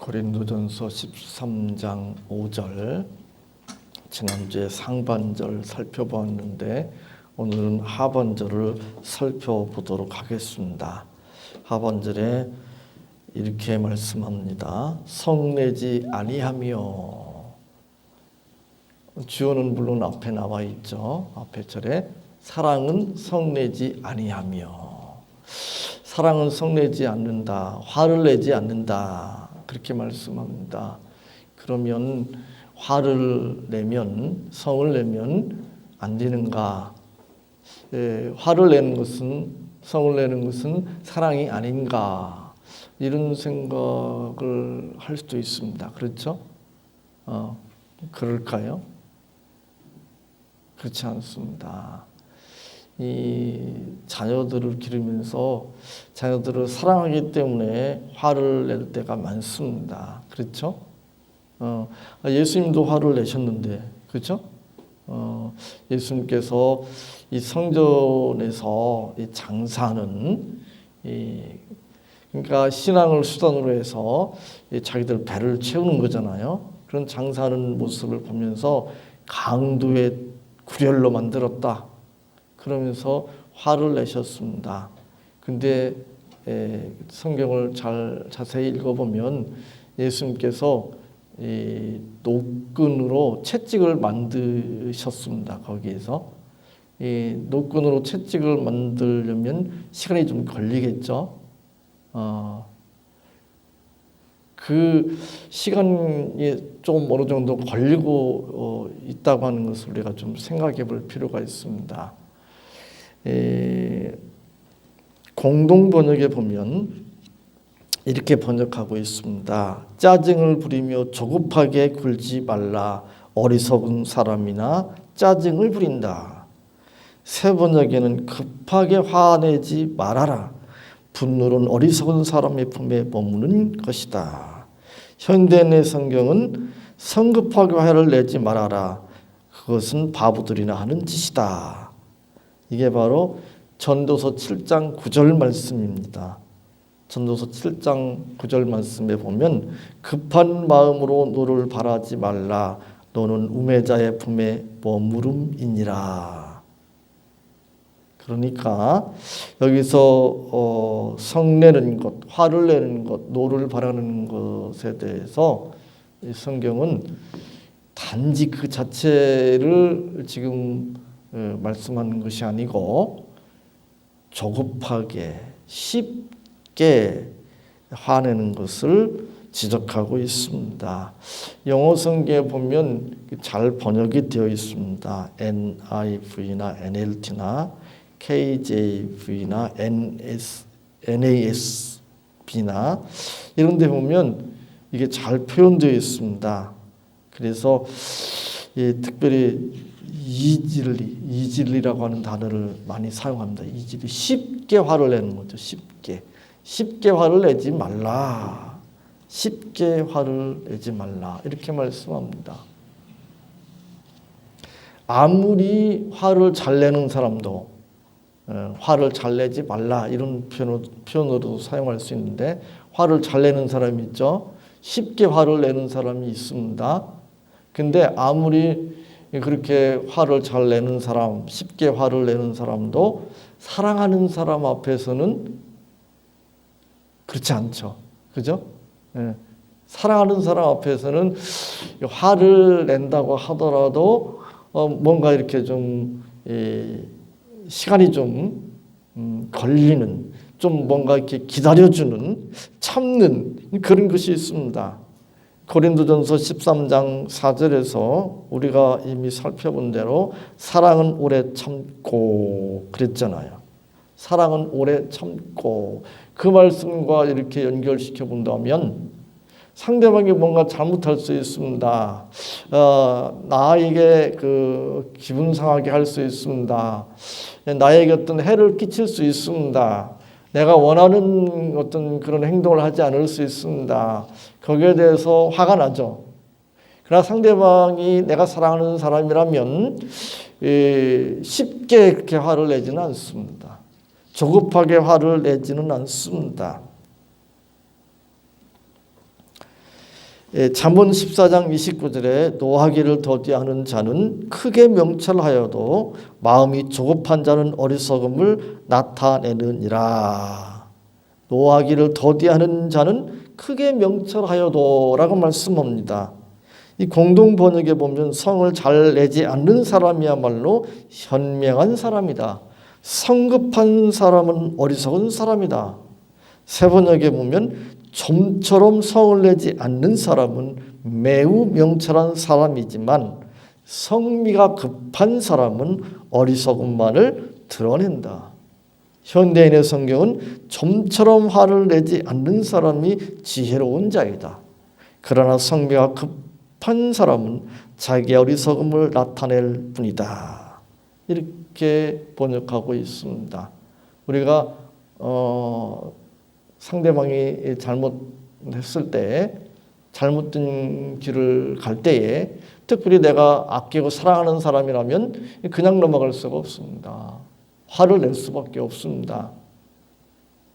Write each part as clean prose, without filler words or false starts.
고린도전서 13장 5절, 지난주에 상반절 살펴보았는데 오늘은 하반절을 살펴보도록 하겠습니다. 하반절에 이렇게 말씀합니다. 성내지 아니하며, 주어는 물론 앞에 나와 있죠. 앞에 절에 사랑은 성내지 아니하며, 사랑은 성내지 않는다, 화를 내지 않는다, 그렇게 말씀합니다. 그러면 화를 내면, 성을 내면 안 되는가? 화를 내는 것은, 성을 내는 것은 사랑이 아닌가? 이런 생각을 할 수도 있습니다. 그렇죠? 그럴까요? 그렇지 않습니다. 이 자녀들을 기르면서 자녀들을 사랑하기 때문에 화를 낼 때가 많습니다. 그렇죠? 예수님도 화를 내셨는데, 그렇죠? 예수님께서 이 성전에서 이 장사하는, 그러니까 신앙을 수단으로 해서 자기들 배를 채우는 거잖아요. 그런 장사하는 모습을 보면서 강도의 구렬로 만들었다, 그러면서 화를 내셨습니다. 근데 성경을 자세히 읽어보면 예수님께서 이 노끈으로 채찍을 만드셨습니다. 거기에서 이 노끈으로 채찍을 만들려면 시간이 좀 걸리겠죠. 그 시간이 좀 어느 정도 걸리고 있다고 하는 것을 우리가 좀 생각해 볼 필요가 있습니다. 공동 번역에 보면 이렇게 번역하고 있습니다. 짜증을 부리며 조급하게 굴지 말라. 어리석은 사람이나 짜증을 부린다. 새 번역에는 급하게 화내지 말아라. 분노는 어리석은 사람의 품에 머무는 것이다. 현대인의 성경은 성급하게 화를 내지 말아라. 그것은 바보들이나 하는 짓이다. 이게 바로 전도서 7장 9절 말씀입니다. 전도서 7장 9절 말씀에 보면 급한 마음으로 노를 바라지 말라. 너는 우매자의 품에 머무름이니라. 그러니까 여기서 성내는 것, 화를 내는 것, 노를 바라는 것에 대해서 이 성경은 단지 그 자체를 지금 말씀하는 것이 아니고 조급하게 쉽게 화내는 것을 지적하고 있습니다. 영어 성경에 보면 잘 번역이 되어 있습니다. NIV나 NLT나 KJV나 NASB나 이런 데 보면 이게 잘 표현되어 있습니다. 그래서 특별히 이질리라고 하는 단어를 많이 사용합니다. 이질리, 쉽게 화를 내는 거죠. 쉽게 화를 내지 말라. 쉽게 화를 내지 말라. 이렇게 말씀합니다. 아무리 화를 잘 내는 사람도 화를 잘 내지 말라, 이런 표현으로도 사용할 수 있는데, 화를 잘 내는 사람이 있죠. 쉽게 화를 내는 사람이 있습니다. 근데 아무리 그렇게 화를 잘 내는 사람, 쉽게 화를 내는 사람도 사랑하는 사람 앞에서는 그렇지 않죠. 그죠? 사랑하는 사람 앞에서는 화를 낸다고 하더라도 뭔가 이렇게 좀 시간이 좀 걸리는, 좀 뭔가 이렇게 기다려주는, 참는 그런 것이 있습니다. 고린도전서 13장 4절에서 우리가 이미 살펴본 대로 사랑은 오래 참고 그랬잖아요. 사랑은 오래 참고, 그 말씀과 이렇게 연결시켜 본다면 상대방이 뭔가 잘못할 수 있습니다. 나에게 그 기분 상하게 할 수 있습니다. 나에게 어떤 해를 끼칠 수 있습니다. 내가 원하는 어떤 그런 행동을 하지 않을 수 있습니다. 거기에 대해서 화가 나죠. 그러나 상대방이 내가 사랑하는 사람이라면 쉽게 그렇게 화를 내지는 않습니다. 조급하게 화를 내지는 않습니다. 잠언 14장 29절에 노하기를 더디하는 자는 크게 명철하여도 마음이 조급한 자는 어리석음을 나타내느니라. 노하기를 더디하는 자는 크게 명철하여도 라고 말씀합니다. 이 공동 번역에 보면 성을 잘 내지 않는 사람이야말로 현명한 사람이다. 성급한 사람은 어리석은 사람이다. 새 번역에 보면 좀처럼 성을 내지 않는 사람은 매우 명철한 사람이지만 성미가 급한 사람은 어리석음만을 드러낸다. 현대인의 성경은 좀처럼 화를 내지 않는 사람이 지혜로운 자이다. 그러나 성미가 급한 사람은 자기의 어리석음을 나타낼 뿐이다. 이렇게 번역하고 있습니다. 우리가 상대방이 잘못했을 때, 잘못된 길을 갈 때에 특별히 내가 아끼고 사랑하는 사람이라면 그냥 넘어갈 수가 없습니다. 화를 낼 수밖에 없습니다.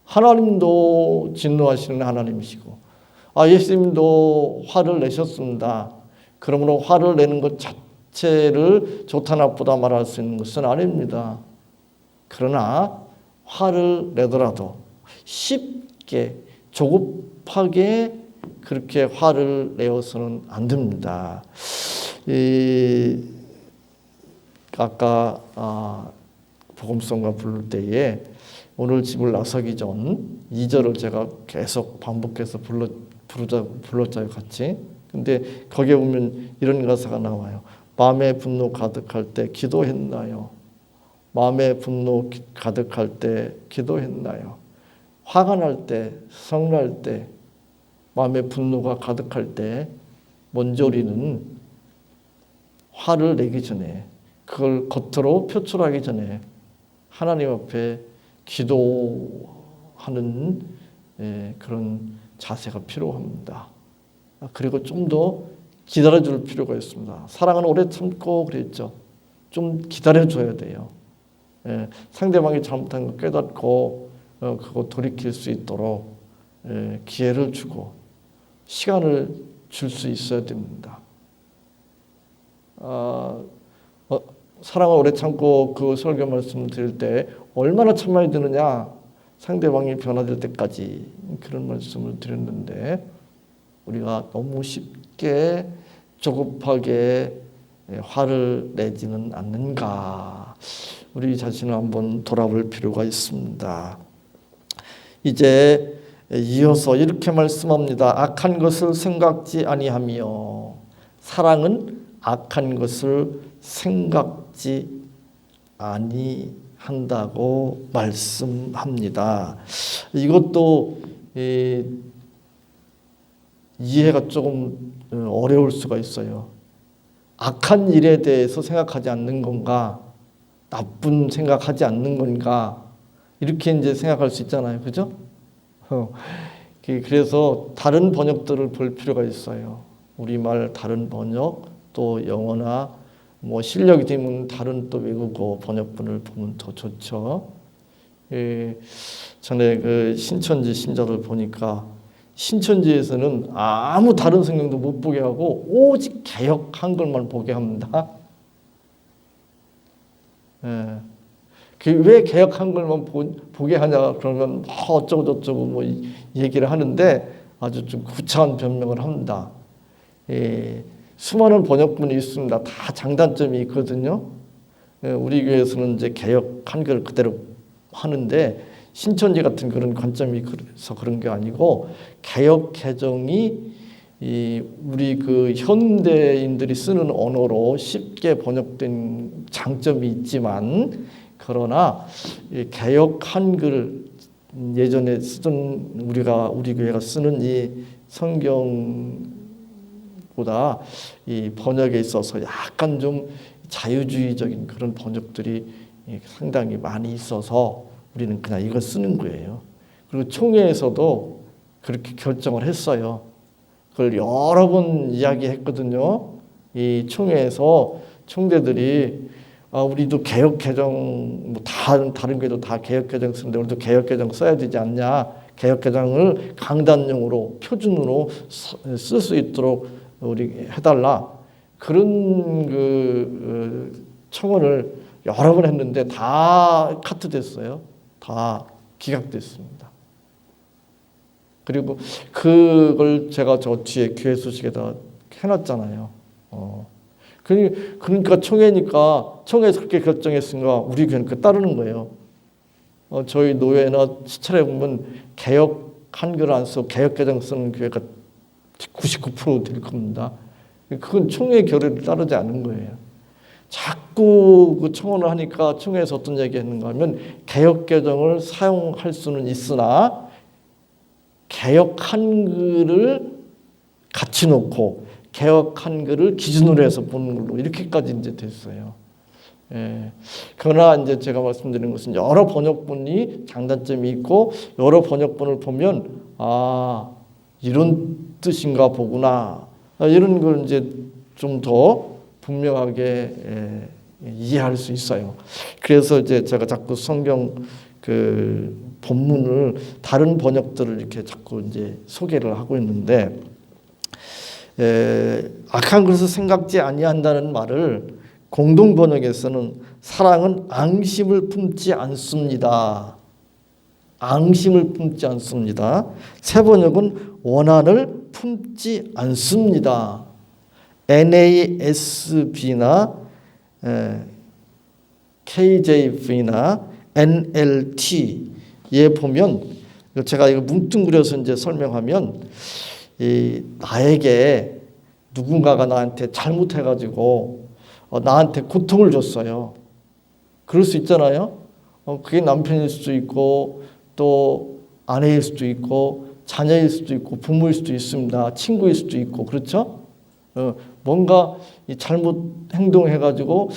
하나님도 진노하시는 하나님이시고 예수님도 화를 내셨습니다. 그러므로 화를 내는 것 자체를 좋다 나쁘다 말할 수 있는 것은 아닙니다. 그러나 화를 내더라도 쉽게 조급하게 그렇게 화를 내어서는 안 됩니다. 아까 복음성가 부를 때에 오늘 집을 나서기 전 2절을 제가 계속 반복해서 불렀자요 같이. 근데 거기에 보면 이런 가사가 나와요. 마음에 분노 가득할 때 기도했나요? 마음에 분노 가득할 때 기도했나요? 화가 날 때, 성날 때, 마음에 분노가 가득할 때 먼저 우리는 화를 내기 전에, 그걸 겉으로 표출하기 전에 하나님 앞에 기도하는 그런 자세가 필요합니다. 그리고 좀 더 기다려줄 필요가 있습니다. 사랑은 오래 참고 그랬죠. 좀 기다려줘야 돼요. 상대방이 잘못한 거 깨닫고 그거 돌이킬 수 있도록 기회를 주고 시간을 줄 수 있어야 됩니다. 사랑을 오래 참고 그 설교 말씀을 드릴 때 얼마나 참아야 되느냐, 상대방이 변화될 때까지 그런 말씀을 드렸는데 우리가 너무 쉽게 조급하게 화를 내지는 않는가, 우리 자신을 한번 돌아볼 필요가 있습니다. 이제 이어서 이렇게 말씀합니다. 악한 것을 생각지 아니하며. 사랑은 악한 것을 생각지 아니한다고 말씀합니다. 이것도 이해가 조금 어려울 수가 있어요. 악한 일에 대해서 생각하지 않는 건가, 나쁜 생각하지 않는 건가, 이렇게 이제 생각할 수 있잖아요, 그죠? 그래서 다른 번역들을 볼 필요가 있어요. 우리말 다른 번역, 또 영어나 뭐 실력이 되면 다른 또 외국어 번역본을 보면 더 좋죠. 전에 그 신천지 신자들 보니까 신천지에서는 아무 다른 성경도 못 보게 하고 오직 개역 한글만 보게 합니다. 왜 개역 한글만 보게 하냐 그러면 뭐 어쩌고 저쩌고 뭐 얘기를 하는데 아주 좀 구차한 변명을 합니다. 수많은 번역본이 있습니다. 다 장단점이 있거든요. 우리 교회에서는 이제 개역 한글 그대로 하는데 신천지 같은 그런 관점이 그래서 그런 게 아니고, 개역 개정이 우리 그 현대인들이 쓰는 언어로 쉽게 번역된 장점이 있지만, 그러나 개역 한글 예전에 쓰던 우리 교회가 쓰는 이 성경보다 이 번역에 있어서 약간 좀 자유주의적인 그런 번역들이 상당히 많이 있어서 우리는 그냥 이걸 쓰는 거예요. 그리고 총회에서도 그렇게 결정을 했어요. 그걸 여러 번 이야기했거든요. 이 총회에서 총대들이 우리도 개역 개정, 뭐 다른 교회도 다 개역 개정 쓰는데 우리도 개역 개정 써야 되지 않냐, 개혁개정을 강단용으로 표준으로 쓸 수 있도록 우리 해달라. 그런 청원을 여러 번 했는데 다 카트됐어요. 다 기각됐습니다. 그리고 그걸 제가 저 뒤에 기회 소식에다 해놨잖아요. 그러니까 총회니까 총회에서 그렇게 결정했으니까 우리 그러니까 따르는 거예요. 저희 노회나 시찰에 보면 개혁 한글 안 써 개혁 개정 쓰는 교회가 99% 될 겁니다. 그건 총회 결의를 따르지 않는 거예요. 자꾸 그 청원을 하니까 총회에서 어떤 얘기했는가 하면 개혁 개정을 사용할 수는 있으나 개혁 한글을 같이 놓고 개혁 한글을 기준으로 해서 보는 걸로 이렇게까지 이제 됐어요. 예. 그러나 이제 제가 말씀드린 것은 여러 번역본이 장단점이 있고 여러 번역본을 보면 이런 뜻인가 보구나 이런 걸 이제 좀 더 분명하게 이해할 수 있어요. 그래서 이제 제가 자꾸 성경 그 본문을 다른 번역들을 이렇게 자꾸 이제 소개를 하고 있는데 악한 것을 생각지 아니한다는 말을 공동 번역에서는 사랑은 앙심을 품지 않습니다. 앙심을 품지 않습니다. 새 번역은 원한을 품지 않습니다. NASB나 KJV나 NLT에 보면 제가 이거 뭉뚱그려서 이제 설명하면 나에게 누군가가 나한테 잘못해가지고 나한테 고통을 줬어요. 그럴 수 있잖아요. 그게 남편일 수도 있고 또 아내일 수도 있고 자녀일 수도 있고 부모일 수도 있습니다. 친구일 수도 있고 그렇죠. 뭔가 잘못 행동해가지고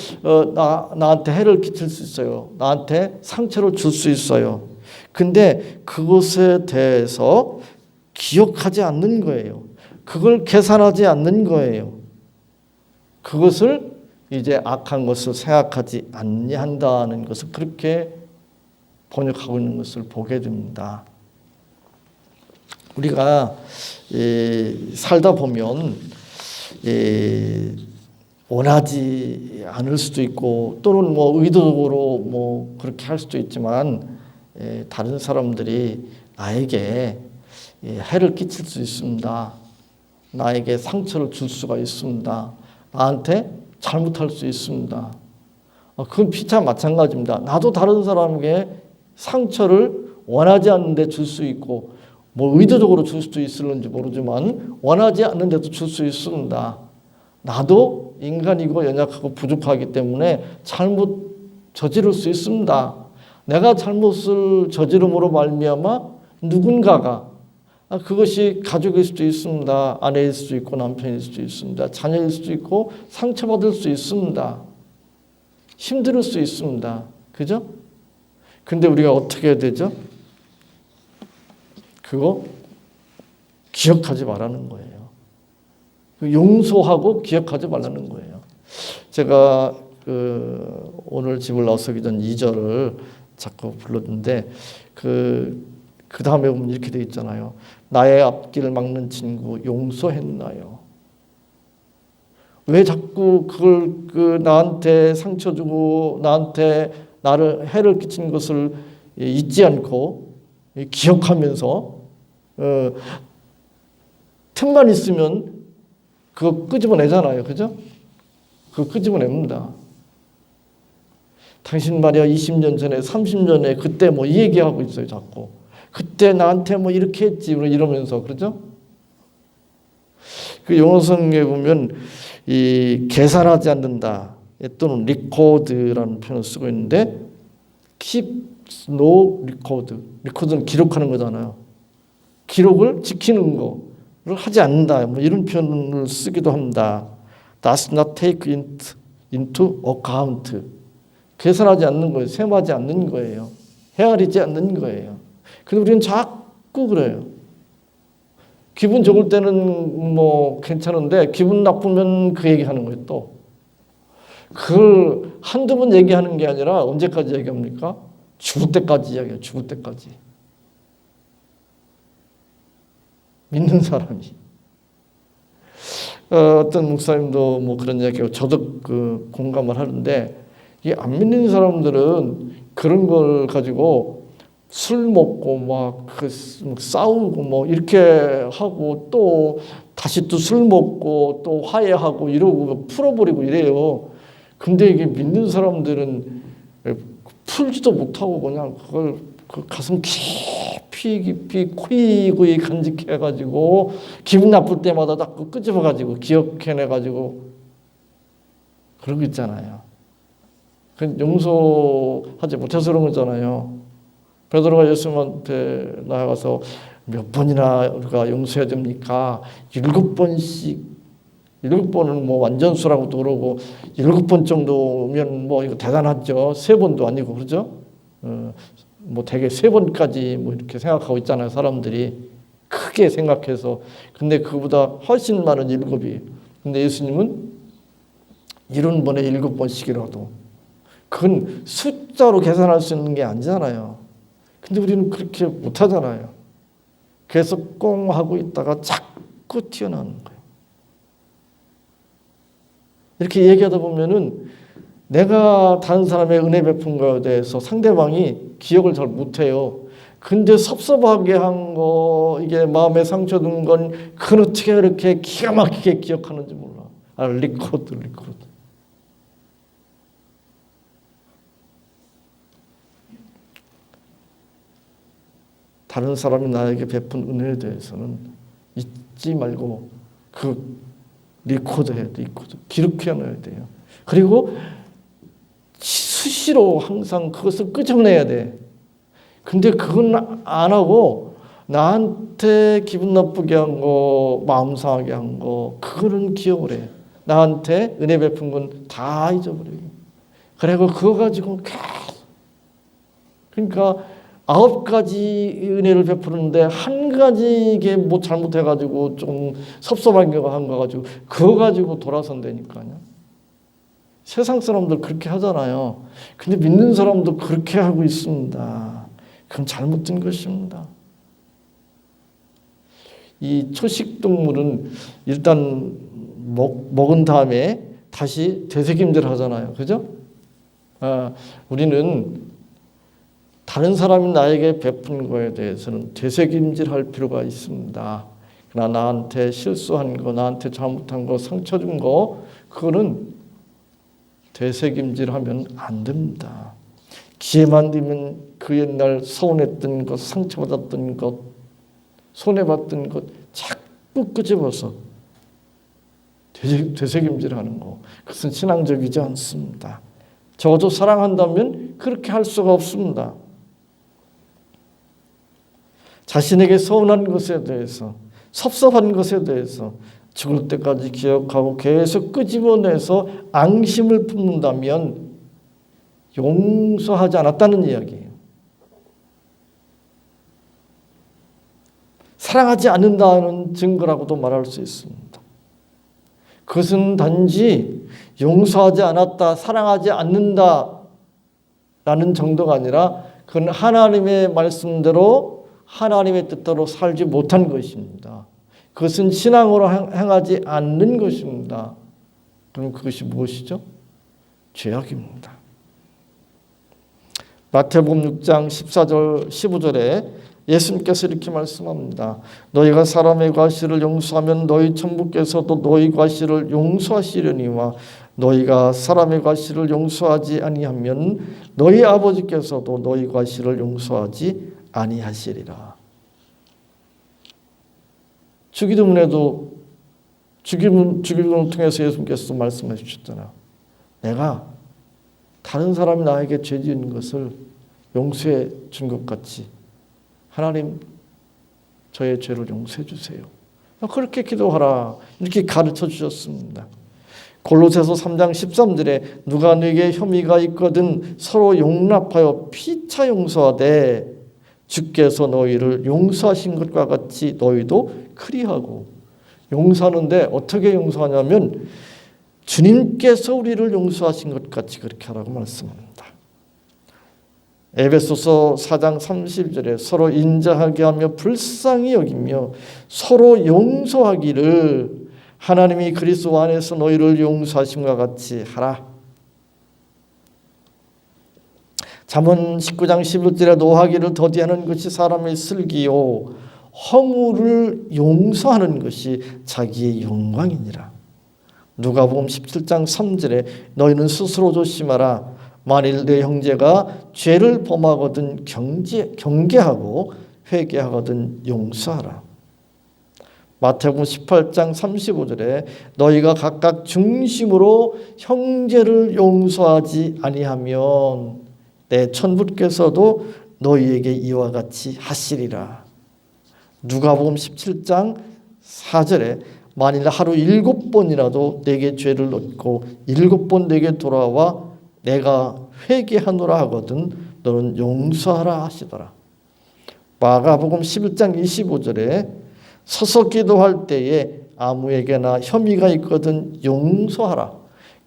나한테 해를 끼칠 수 있어요. 나한테 상처를 줄 수 있어요. 근데 그것에 대해서 기억하지 않는 거예요. 그걸 계산하지 않는 거예요. 그것을 이제 악한 것을 생각하지 아니한다는 것을 그렇게 번역하고 있는 것을 보게 됩니다. 우리가 살다 보면 원하지 않을 수도 있고 또는 뭐 의도적으로 뭐 그렇게 할 수도 있지만 다른 사람들이 나에게 해를 끼칠 수 있습니다. 나에게 상처를 줄 수가 있습니다. 나한테 잘못할 수 있습니다. 그건 피차 마찬가지입니다. 나도 다른 사람에게 상처를 원하지 않는데 줄 수 있고 뭐 의도적으로 줄 수도 있을는지 모르지만 원하지 않는데도 줄 수 있습니다. 나도 인간이고 연약하고 부족하기 때문에 잘못 저지를 수 있습니다. 내가 잘못을 저지름으로 말미암아 누군가가 그것이 가족일 수도 있습니다. 아내일 수도 있고 남편일 수도 있습니다. 자녀일 수도 있고 상처받을 수 있습니다. 힘들 수 있습니다. 그죠? 근데 우리가 어떻게 해야 되죠? 그거 기억하지 말라는 거예요. 용서하고 기억하지 말라는 거예요. 제가 오늘 집을 나서기 전 2절을 자꾸 불렀는데 그 다음에 보면 이렇게 돼 있잖아요. 나의 앞길을 막는 친구 용서했나요? 왜 자꾸 그걸 나한테 상처 주고 나한테 나를 해를 끼친 것을 잊지 않고 기억하면서 틈만 있으면 그거 끄집어내잖아요. 그죠? 그거 끄집어냅니다. 당신 말이야 20년 전에 30년 전에 그때 뭐 이 얘기하고 있어요. 자꾸. 그때 나한테 뭐 이렇게 했지 이러면서 그렇죠? 그 영어성에 보면 이 계산하지 않는다 또는 record라는 표현을 쓰고 있는데 keep no record. record는 기록하는 거잖아요. 기록을 지키는 거를 하지 않는다. 뭐 이런 표현을 쓰기도 합니다. Does not take into account. 계산하지 않는 거예요. 셈하지 않는 거예요. 헤아리지 않는 거예요. 근데 우리는 자꾸 그래요. 기분 좋을 때는 뭐 괜찮은데 기분 나쁘면 그 얘기하는 거예요. 또 그걸 한두 번 얘기하는 게 아니라 언제까지 얘기합니까? 죽을 때까지 이야기해요. 죽을 때까지. 믿는 사람이. 어떤 목사님도 뭐 그런 이야기하고 저도 그 공감을 하는데, 이 안 믿는 사람들은 그런 걸 가지고 술 먹고 막 그 싸우고 뭐 이렇게 하고 또 다시 또 술 먹고 또 화해하고 이러고 풀어버리고 이래요. 근데 이게 믿는 사람들은 풀지도 못하고 그냥 그걸 그 가슴 깊이 고이 간직해가지고 기분 나쁠 때마다 자꾸 끄집어가지고 기억해내가지고 그러고 있잖아요. 그 용서하지 못해서 그런 거잖아요. 베드로가 예수님한테 나아가서 몇 번이나 우리가 용서해야 됩니까? 7번씩. 7번은 뭐 완전수라고도 그러고 7번 정도면 뭐 이거 대단하죠. 3번도 아니고 그러죠. 뭐 대개 3번까지 뭐 이렇게 생각하고 있잖아요. 사람들이 크게 생각해서. 근데 그보다 훨씬 많은 7이에요. 근데 예수님은 70번에 7번씩이라도 그건 숫자로 계산할 수 있는 게 아니잖아요. 근데 우리는 그렇게 못하잖아요. 그래서 꽁 하고 있다가 자꾸 튀어나오는 거예요. 이렇게 얘기하다 보면은 내가 다른 사람의 은혜 베푼 거에 대해서 상대방이 기억을 잘 못해요. 근데 섭섭하게 한 거, 이게 마음에 상처 준 건 그건 어떻게 이렇게 기가 막히게 기억하는지 몰라. 리코드. 다른 사람이 나에게 베푼 은혜에 대해서는 잊지 말고 그 리코드해야 돼. 기록해놔야 돼요. 그리고 수시로 항상 그것을 끄집어내야 돼. 근데 그건 안 하고 나한테 기분 나쁘게 한 거, 마음 상하게 한 거, 그거는 기억을 해. 나한테 은혜 베푼 건 다 잊어버려요. 그리고 그거 가지고 계속. 그러니까 9가지 은혜를 베푸는데 한 가지 게 뭐 잘못해가지고 좀 섭섭한 거 한 거 가지고 그거 가지고 돌아선다니까요. 세상 사람들 그렇게 하잖아요. 근데 믿는 사람도 그렇게 하고 있습니다. 그건 잘못된 것입니다. 이 초식 동물은 일단 먹은 다음에 다시 되새김질 하잖아요. 그죠? 우리는 다른 사람이 나에게 베푼 거에 대해서는 되새김질할 필요가 있습니다. 그러나 나한테 실수한 거, 나한테 잘못한 거, 상처 준 거, 그거는 되새김질하면 안 됩니다. 기회만 되면 그 옛날 서운했던 것, 상처받았던 것, 손해봤던 것 자꾸 끄집어서 되새김질하는 거, 그것은 신앙적이지 않습니다. 적어도 사랑한다면 그렇게 할 수가 없습니다. 자신에게 서운한 것에 대해서, 섭섭한 것에 대해서 죽을 때까지 기억하고 계속 끄집어내서 앙심을 품는다면 용서하지 않았다는 이야기예요. 사랑하지 않는다는 증거라고도 말할 수 있습니다. 그것은 단지 용서하지 않았다, 사랑하지 않는다라는 정도가 아니라 그건 하나님의 말씀대로 하나님의 뜻대로 살지 못한 것입니다. 그것은 신앙으로 행하지 않는 것입니다. 그럼 그것이 무엇이죠? 죄악입니다. 마태복음 6장 14절 15절에 예수님께서 이렇게 말씀합니다. 너희가 사람의 과실을 용서하면 너희 천부께서도 너희 과실을 용서하시려니와 너희가 사람의 과실을 용서하지 아니하면 너희 아버지께서도 너희 과실을 용서하지 아니하시리라. 주기도문에도 주기도문을 통해서 예수님께서 말씀해 주셨잖아요. 내가 다른 사람이 나에게 죄 지은 것을 용서해 준 것 같이 하나님 저의 죄를 용서해 주세요. 그렇게 기도하라. 이렇게 가르쳐 주셨습니다. 골로새서 3장 13절에 누가 너에게 혐의가 있거든 서로 용납하여 피차 용서하되 주께서 너희를 용서하신 것과 같이 너희도 그리하고. 용서하는데 어떻게 용서하냐면 주님께서 우리를 용서하신 것 같이 그렇게 하라고 말씀합니다. 에베소서 4장 30절에 서로 인자하게 하며 불쌍히 여기며 서로 용서하기를 하나님이 그리스도 안에서 너희를 용서하심과 같이 하라. 잠언 19장 11절에 노하기를 더디하는 것이 사람의 슬기요 허물을 용서하는 것이 자기의 영광이니라. 누가복음 17장 3절에 너희는 스스로 조심하라. 만일 내 형제가 죄를 범하거든 경계하고 회개하거든 용서하라. 마태복음 18장 35절에 너희가 각각 중심으로 형제를 용서하지 아니하면 내 천부께서도 너희에게 이와 같이 하시리라. 누가복음 17장 4절에 만일 하루 7번이라도 내게 죄를 넣고 7번 내게 돌아와 내가 회개하노라 하거든 너는 용서하라 하시더라. 마가복음 11장 25절에 서서 기도할 때에 아무에게나 혐의가 있거든 용서하라.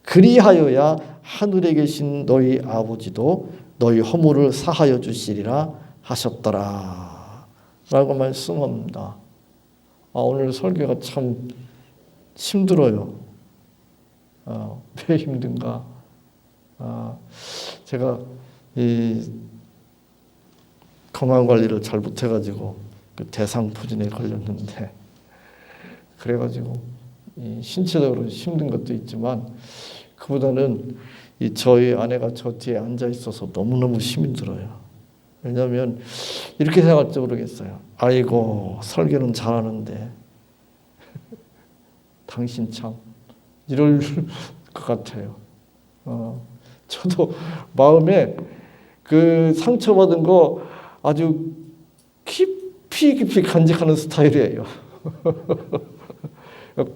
그리하여야 하늘에 계신 너희 아버지도 너희 허물을 사하여 주시리라 하셨더라 라고 말씀합니다. 오늘 설교가 참 힘들어요. 왜 힘든가? 제가 이 건강관리를 잘 못해가지고 그 대상포진에 걸렸는데 그래가지고 이 신체적으로 힘든 것도 있지만 그보다는 이 저희 아내가 저 뒤에 앉아 있어서 너무너무 힘이 들어요. 왜냐하면 이렇게 생각할지 모르겠어요. 아이고 설교는 잘하는데 당신 참 이럴 것 같아요. 저도 마음에 그 상처받은 거 아주 깊이 간직하는 스타일이에요.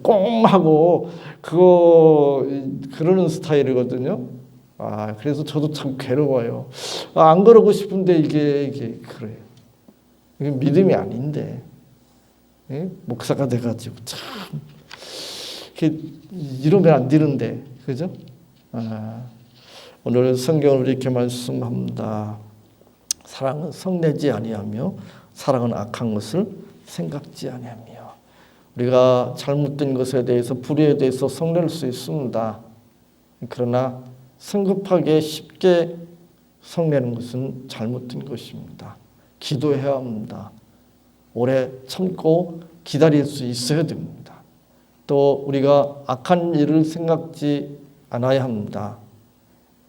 꽁 하고 그러는 스타일이거든요. 그래서 저도 참 괴로워요. 안 그러고 싶은데 이게 그래요. 이게 믿음이 아닌데 목사가 돼가지고 참 이러면 안 되는데 그죠? 오늘 성경을 이렇게 말씀합니다. 사랑은 성내지 아니하며 사랑은 악한 것을 생각지 아니하며. 우리가 잘못된 것에 대해서 불의에 대해서 성낼 수 있습니다. 그러나 성급하게 쉽게 성내는 것은 잘못된 것입니다. 기도해야 합니다. 오래 참고 기다릴 수 있어야 됩니다. 또 우리가 악한 일을 생각지 않아야 합니다.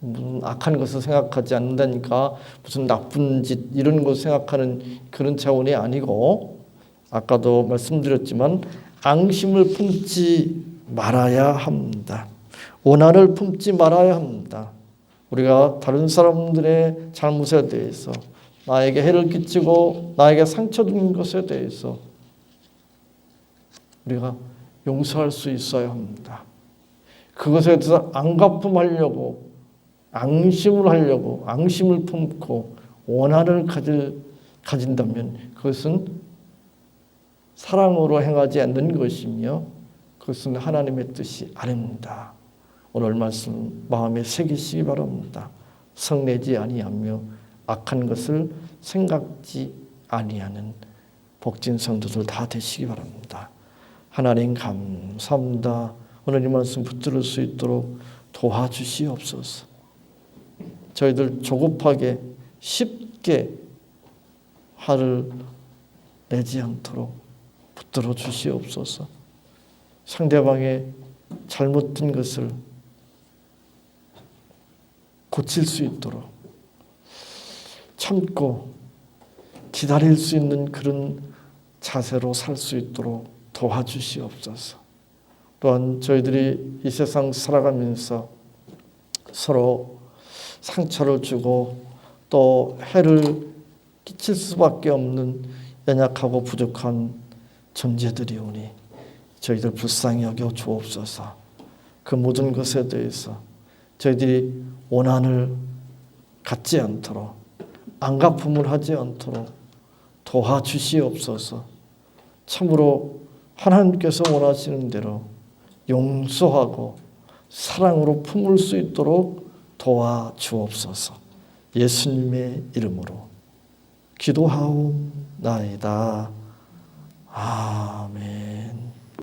무슨 악한 것을 생각하지 않는다니까 무슨 나쁜 짓 이런 것 생각하는 그런 차원이 아니고 아까도 말씀드렸지만 앙심을 품지 말아야 합니다. 원한을 품지 말아야 합니다. 우리가 다른 사람들의 잘못에 대해서 나에게 해를 끼치고 나에게 상처 준 것에 대해서 우리가 용서할 수 있어야 합니다. 그것에 대해서 앙가품하려고 앙심을 하려고 앙심을 품고 원한을 가진다면 그것은 사랑으로 행하지 않는 것이며 그것은 하나님의 뜻이 아닙니다. 오늘 말씀 마음에 새기시기 바랍니다. 성내지 아니하며 악한 것을 생각지 아니하는 복진 성도들 다 되시기 바랍니다. 하나님 감사합니다. 오늘 이 말씀 붙들을 수 있도록 도와주시옵소서. 저희들 조급하게 쉽게 화를 내지 않도록 붙들어 주시옵소서. 상대방의 잘못된 것을 고칠 수 있도록 참고 기다릴 수 있는 그런 자세로 살 수 있도록 도와주시옵소서. 또한 저희들이 이 세상 살아가면서 서로 상처를 주고 또 해를 끼칠 수밖에 없는 연약하고 부족한 존재들이오니 저희들 불쌍히 여겨 주옵소서. 그 모든 것에 대해서 저희들이 원한을 갖지 않도록 앙가품을 하지 않도록 도와주시옵소서. 참으로 하나님께서 원하시는 대로 용서하고 사랑으로 품을 수 있도록 도와주옵소서. 예수님의 이름으로 기도하옵나이다. 아멘.